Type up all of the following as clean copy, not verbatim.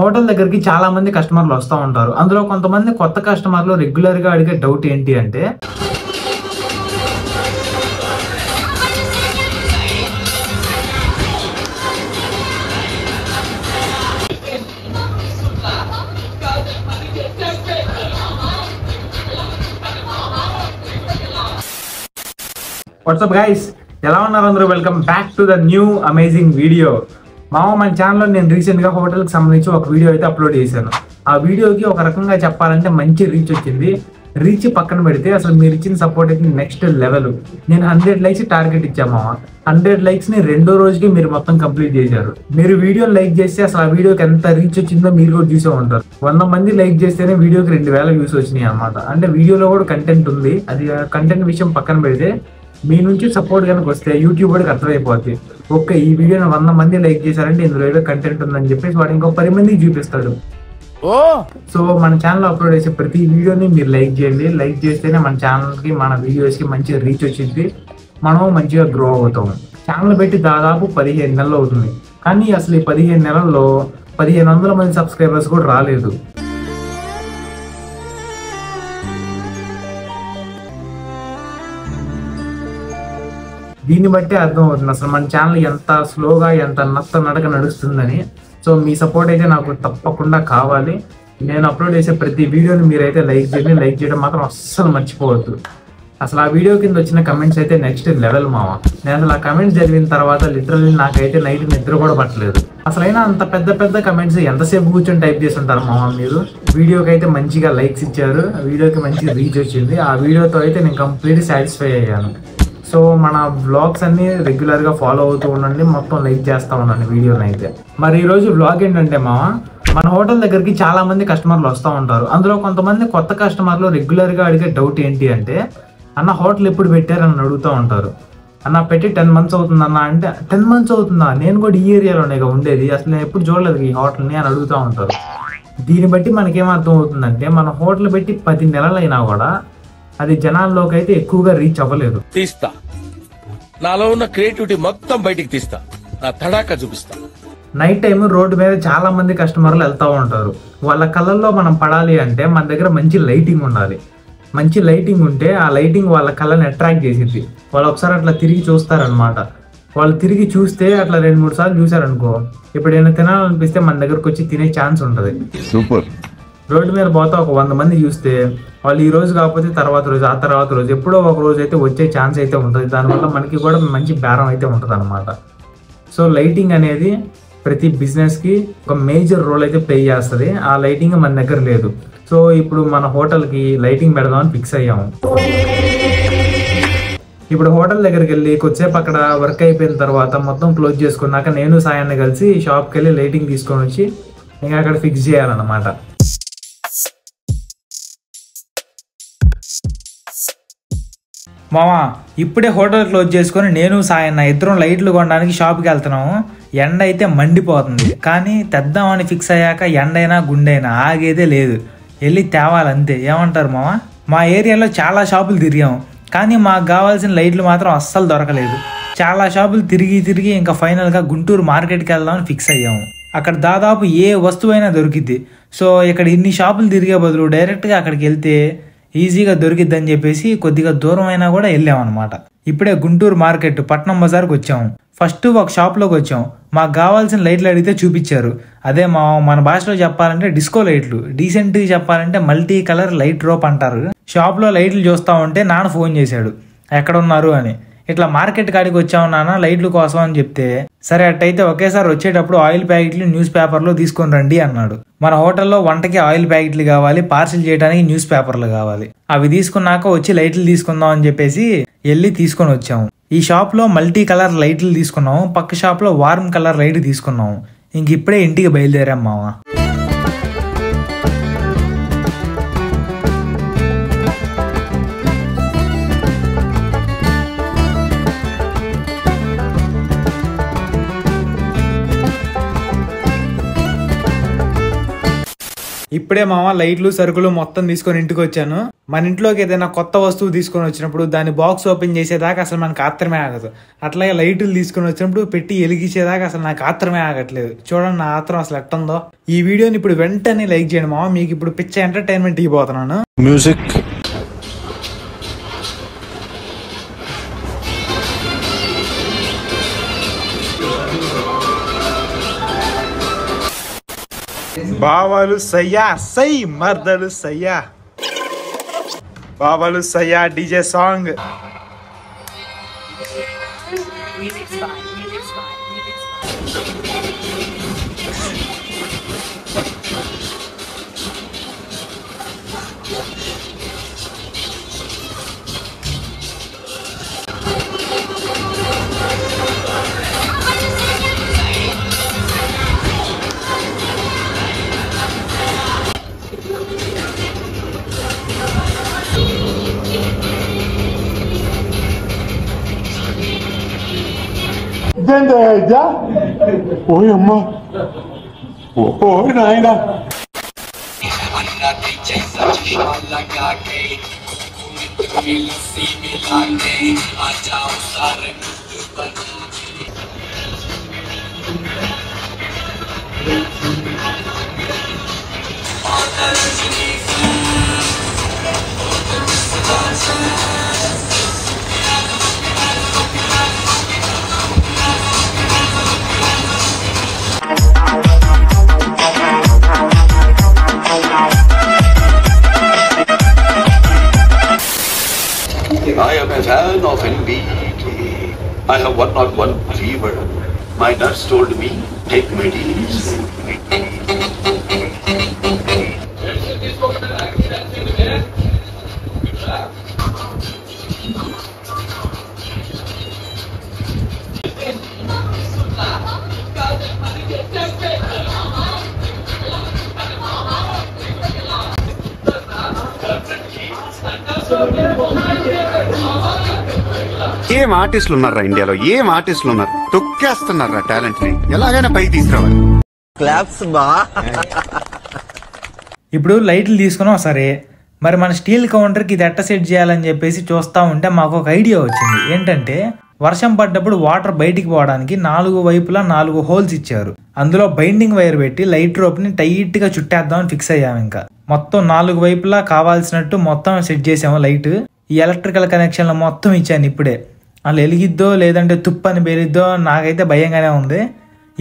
Hotel దగ్గరికి చాలా మంది కస్టమర్లు వస్తూ ఉంటారు. అందులో కొంతమంది కొత్త కస్టమర్లు రెగ్యులర్ గా అడిగే డౌట్ ఏంటి అంటే, వాట్సాప్ గైస్, ఎలా ఉన్నారు అందరూ? Welcome back to the new amazing video. మన ఛానల్లో నేను రీసెంట్గా హోటల్కి సంబంధించి ఒక వీడియో అయితే అప్లోడ్ చేశాను. ఆ వీడియోకి ఒక రకంగా చెప్పాలంటే మంచి రీచ్ వచ్చింది. రీచ్ పక్కన పెడితే అసలు మీరు ఇచ్చిన సపోర్ట్ అయితే నెక్స్ట్ లెవెల్. నేను 100 లైక్స్ టార్గెట్ ఇచ్చాము. 100 లైక్స్ని రెండో రోజుకి మీరు మొత్తం కంప్లీట్ చేశారు. మీరు వీడియో లైక్ చేస్తే అసలు ఆ వీడియోకి ఎంత రీచ్ వచ్చిందో మీరు కూడా చూసే ఉంటారు. 100 మంది లైక్ చేస్తేనే వీడియోకి 2000 వ్యూస్ వచ్చినాయి అనమాట. అంటే వీడియోలో కూడా కంటెంట్ ఉంది. అది కంటెంట్ విషయం పక్కన పెడితే మీ నుంచి సపోర్ట్ కనుక వస్తే యూట్యూబ్ వాడికి అర్థమైపోద్ది, ఓకే ఈ వీడియోని 100 మంది లైక్ చేశారంటే ఇందులో ఏదో కంటెంట్ ఉందని చెప్పేసి వాడు ఇంకో 10 మందికి చూపిస్తాడు. సో మన ఛానల్లో అప్లోడ్ చేసే ప్రతి వీడియోని మీరు లైక్ చేయండి. లైక్ చేస్తేనే మన ఛానల్కి, మన వీడియోస్కి మంచి రీచ్ వచ్చింది. మనం మంచిగా గ్రో అవుతాం. ఛానల్ పెట్టి దాదాపు 15 నెలలు అవుతుంది. కానీ అసలు ఈ 15 నెలల్లో 1500 మంది సబ్స్క్రైబర్స్ కూడా రాలేదు. దీన్ని బట్టి అర్థం అవుతుంది అసలు మన ఛానల్ ఎంత స్లోగా, ఎంత నడక నడుస్తుందని. సో మీ సపోర్ట్ అయితే నాకు తప్పకుండా కావాలి. నేను అప్లోడ్ చేసే ప్రతి వీడియోని మీరైతే లైక్ చేయండి. లైక్ చేయడం మాత్రం అస్సలు మర్చిపోవద్దు. అసలు ఆ వీడియో కింద వచ్చిన కమెంట్స్ అయితే నెక్స్ట్ లెవెల్ మామ. నేను అసలు ఆ కమెంట్స్ చదివిన తర్వాత లిటరల్లీ నాకైతే నైట్ నిద్ర కూడా పట్టలేదు. అసలైనా అంత పెద్ద కమెంట్స్ ఎంతసేపు కూర్చొని టైప్ చేసి ఉంటారు మామ మీరు. వీడియోకి అయితే మంచిగా లైక్స్ ఇచ్చారు, వీడియోకి మంచి రీచ్ వచ్చింది. ఆ వీడియోతో అయితే నేను కంప్లీట్ సాటిస్ఫై అయ్యాను. సో మన వ్లాగ్స్ అన్ని రెగ్యులర్గా ఫాలో అవుతూ ఉండండి, మొత్తం లైక్ చేస్తూ ఉండండి వీడియోని అయితే. మరి ఈరోజు వ్లాగ్ ఏంటంటే మన హోటల్ దగ్గరికి చాలా మంది కస్టమర్లు వస్తూ ఉంటారు. అందులో కొంతమంది కొత్త కస్టమర్లు రెగ్యులర్గా అడిగే డౌట్ ఏంటి అంటే, అన్న హోటల్ ఎప్పుడు పెట్టారని అడుగుతూ ఉంటారు. అన్న పెట్టి 10 months అవుతుందన్న అంటే, 10 months అవుతుందా, నేను కూడా ఈ ఏరియాలోనే ఉండేది, అసలు నేను ఎప్పుడు చూడలేదు ఈ హోటల్ని అని అడుగుతూ ఉంటారు. దీన్ని బట్టి మనకేమర్థం అవుతుందంటే, మన హోటల్ పెట్టి 10 నెలలైనా కూడా అది జనాల్లోకి అయితే ఎక్కువగా రీచ్ అవ్వలేదు. తీస్తా, నాలో ఉన్న క్రియేటివిటీ మొత్తం బయటికి తీస్తా, నా తడాక చూపిస్తా. నైట్ టైం రోడ్డు మీద చాలా మంది కస్టమర్లు వెళ్తూ ఉంటారు. వాళ్ళ కళ్ళల్లో మనం పడాలి అంటే మన దగ్గర మంచి లైటింగ్ ఉండాలి. మంచి లైటింగ్ ఉంటే ఆ లైటింగ్ వాళ్ళ కళ్ళని అట్రాక్ట్ చేసిద్ది. వాళ్ళు ఒకసారి అట్లా తిరిగి చూస్తారనమాట. వాళ్ళు తిరిగి చూస్తే అట్లా 2-3 సార్లు చూసారనుకో, ఇప్పుడు ఏమైనా తినాలనిపిస్తే మన దగ్గరకు వచ్చి తినే ఛాన్స్ ఉంటుంది. సూపర్. రోడ్డు మీద పోతే ఒక 100 మంది చూస్తే వాళ్ళు ఈ రోజు కాకపోతే తర్వాత రోజు, ఆ తర్వాత రోజు, ఎప్పుడో ఒక రోజు అయితే వచ్చే ఛాన్స్ అయితే ఉంటుంది. దానివల్ల మనకి కూడా మంచి బేరం అయితే ఉంటుంది అనమాట. సో లైటింగ్ అనేది ప్రతి బిజినెస్కి ఒక మేజర్ రోల్ అయితే ప్లే చేస్తుంది. ఆ లైటింగ్ మన దగ్గర లేదు. సో ఇప్పుడు మన హోటల్కి లైటింగ్ పెడదామని ఫిక్స్ అయ్యాము. ఇప్పుడు హోటల్ దగ్గరికి వెళ్ళి కొద్దిసేపు అక్కడ వర్క్ అయిపోయిన తర్వాత మొత్తం క్లోజ్ చేసుకున్నాక నేను సాయాన్ని కలిసి షాప్కి వెళ్ళి లైటింగ్ తీసుకొని వచ్చి ఇంకా అక్కడ ఫిక్స్ చేయాలన్నమాట. మామా ఇప్పుడే హోటల్ క్లోజ్ చేసుకొని నేను సాయన్న ఇద్దరం లైట్లు కొనడానికి షాప్కి వెళ్తున్నాము. ఎండ అయితే మండిపోతుంది, కానీ తెద్దామని ఫిక్స్ అయ్యాక ఎండైనా గుండైనా ఆగేదే లేదు. వెళ్ళి తేవాలంతే. ఏమంటారు మామ? మా ఏరియాలో చాలా షాపులు తిరిగాము, కానీ మాకు కావాల్సిన లైట్లు మాత్రం అస్సలు దొరకలేదు. చాలా షాపులు తిరిగి ఇంకా ఫైనల్గా గుంటూరు మార్కెట్కి వెళ్దామని ఫిక్స్ అయ్యాము. అక్కడ దాదాపు ఏ వస్తువైనా దొరికిద్ది. సో ఇక్కడ ఇన్ని షాపులు తిరిగే బదులు డైరెక్ట్గా అక్కడికి వెళ్తే ఈజీగా దొరికిద్దని చెప్పేసి కొద్దిగా దూరం అయినా కూడా వెళ్ళామన్నమాట. ఇప్పుడే గుంటూరు మార్కెట్ పట్నం బజార్కి వచ్చాము. ఫస్ట్ ఒక షాప్లోకి వచ్చాము. మాకు కావాల్సిన లైట్లు అడిగితే చూపించారు. అదే మన భాషలో చెప్పాలంటే డిస్కో లైట్లు, డీసెంట్గా చెప్పాలంటే మల్టీ కలర్ లైట్ రోప్ అంటారు. షాప్లో లైట్లు చూస్తూ ఉంటే నాన్న ఫోన్ చేశాడు, ఎక్కడ ఉన్నారు అని. ఇట్లా మార్కెట్ కాడికి వచ్చాము నాన్న లైట్ల కోసం అని చెప్తే, సరే అట్టయితే ఒకేసారి వచ్చేటప్పుడు ఆయిల్ ప్యాకెట్లు న్యూస్ పేపర్లో తీసుకొని రండి అన్నాడు. మన హోటల్లో వంటకి ఆయిల్ ప్యాకెట్లు కావాలి, పార్సిల్ చేయడానికి న్యూస్ పేపర్లు కావాలి. అవి తీసుకున్నాక వచ్చి లైట్లు తీసుకుందాం అని చెప్పేసి వెళ్ళి తీసుకొని వచ్చాము. ఈ షాప్లో మల్టీ కలర్ లైట్లు తీసుకున్నాము, పక్క షాప్లో వార్మ్ కలర్ లైట్ తీసుకున్నాము. ఇంక ఇప్పుడే ఇంటికి బయలుదేరాం మావా. ఇప్పుడే మామ లైట్లు సరుకులు మొత్తం తీసుకొని ఇంటికి వచ్చాను. మన ఇంట్లోకి ఏదైనా కొత్త వస్తువు తీసుకొని వచ్చినప్పుడు దాని బాక్స్ ఓపెన్ చేసేదాకా అసలు మనకు ఆత్రమే ఆగదు. అట్లాగే లైట్లు తీసుకొని వచ్చినప్పుడు పెట్టి వెలిగించేదాకా అసలు నాకు ఆత్రమే ఆగట్లేదు. చూడండి నా ఆత్రం అసలు ఎట్టుందో. ఈ వీడియోని ఇప్పుడు వెంటనే లైక్ చేయండి మామ. మీకు ఇప్పుడు పిచ్చ ఎంటర్టైన్మెంట్ ఇవ్వబోతున్నాను. మ్యూజిక్ బావాలు సయ్యా సై మర్దలు సయ్యా. బావాలు సయ్యా డీజే సాంగ్. ఇదేంటా? ఓయ్ అమ్మా, ఓ నాయనా. I am a fan of NBT. I have 101 fever. My nurse told me, take medicine. ఏం ఆర్టిస్టులు ఉన్నారా ఇండియాలో? ఏం ఆర్టిస్టులు ఉన్నారు? తొక్కేస్తున్నారా టాలెంట్ ని. ఎలాగైనా పైకి తీసుకురావాలి. ఇప్పుడు లైట్లు తీసుకున్నాం సరే, మరి మన స్టీల్ కౌంటర్కి ఇది ఎట్ట సెట్ చేయాలని చెప్పేసి చూస్తూ ఉంటే మాకు ఒక ఐడియా వచ్చింది. ఏంటంటే వర్షం పడ్డప్పుడు వాటర్ బయటికి పోవడానికి 4 వైపులా 4 హోల్స్ ఇచ్చారు. అందులో బైండింగ్ వైర్ పెట్టి లైట్ రోప్ ని టైట్ గా చుట్టేద్దామని ఫిక్స్ అయ్యాము. ఇంకా మొత్తం 4 వైపులా కావాల్సినట్టు మొత్తం సెట్ చేసాము. లైట్ ఈ ఎలక్ట్రికల్ కనెక్షన్లు మొత్తం ఇచ్చాను. ఇప్పుడే వాళ్ళు వెలిగిద్దో లేదంటే తుప్పని బేరిద్దో నాకైతే భయంగానే ఉంది.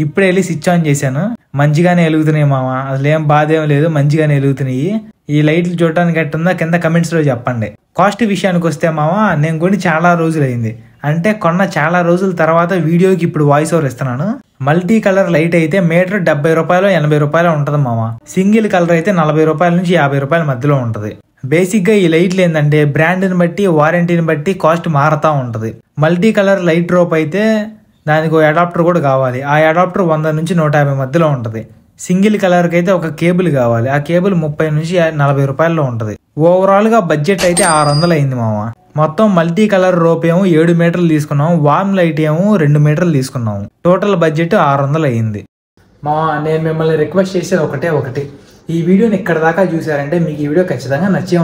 ఇప్పుడే వెళ్ళి స్విచ్ ఆన్ చేశాను. మంచిగానే వెలుగుతున్నాయి మామ, అసలు ఏం బాధ ఏం లేదు, మంచిగానే వెలుగుతున్నాయి. ఈ లైట్లు చూడటానికి ఎట్టుందో కింద కమెంట్స్ లో చెప్పండి. కాస్ట్ విషయానికి వస్తే మామ, నేను కొని చాలా రోజులు అయింది. అంటే కొన్న చాలా రోజుల తర్వాత వీడియోకి ఇప్పుడు వాయిస్ ఓవర్ ఇస్తున్నాను. మల్టీ కలర్ లైట్ అయితే మీటర్ 70 రూపాయలు 80 రూపాయలు ఉంటది మామ. సింగిల్ కలర్ అయితే 40 రూపాయల నుంచి 50 రూపాయల మధ్యలో ఉంటది. బేసిక్ గా ఈ లైట్లు ఏంటంటే బ్రాండ్ని బట్టి వారంటీని బట్టి కాస్ట్ మారుతా ఉంటది. మల్టీ కలర్ లైట్ డ్రాప్ అయితే దానికి అడాప్టర్ కూడా కావాలి. ఆ అడాప్టర్ 100 నుంచి 150 మధ్యలో ఉంటది. సింగిల్ కలర్ కి అయితే ఒక కేబుల్ కావాలి. ఆ కేబుల్ 30 నుంచి 40 రూపాయల్లో ఉంటది. ఓవరాల్ గా బడ్జెట్ అయితే 600 అయింది మామ. మొత్తం మల్టీ కలర్ రోప్ ఏమో 7 మీటర్లు తీసుకున్నాం, వార్మ్ లైట్ ఏమో 2 మీటర్లు తీసుకున్నాం. టోటల్ బడ్జెట్ 600 అయింది. మామ నేను మిమ్మల్ని రిక్వెస్ట్ చేసేది ఒకటి, ఈ వీడియోని ఇక్కడ దాకా చూసారంటే మీకు ఈ వీడియో ఖచ్చితంగా నచ్చే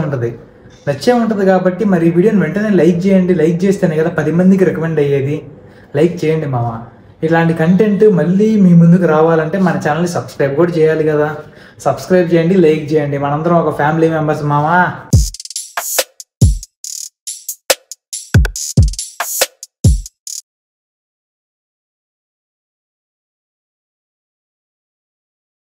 ఉంటుంది కాబట్టి మరి ఈ వీడియోని వెంటనే లైక్ చేయండి. లైక్ చేస్తేనే కదా 10 మందికి రికమెండ్ అయ్యేది. లైక్ చేయండి మామ. ఇలాంటి కంటెంట్ మళ్ళీ మీ ముందుకు రావాలంటే మన ఛానల్ని సబ్స్క్రైబ్ కూడా చేయాలి కదా. సబ్స్క్రైబ్ చేయండి, లైక్ చేయండి. మనందరం ఒక ఫ్యామిలీ మెంబర్స్ మామ.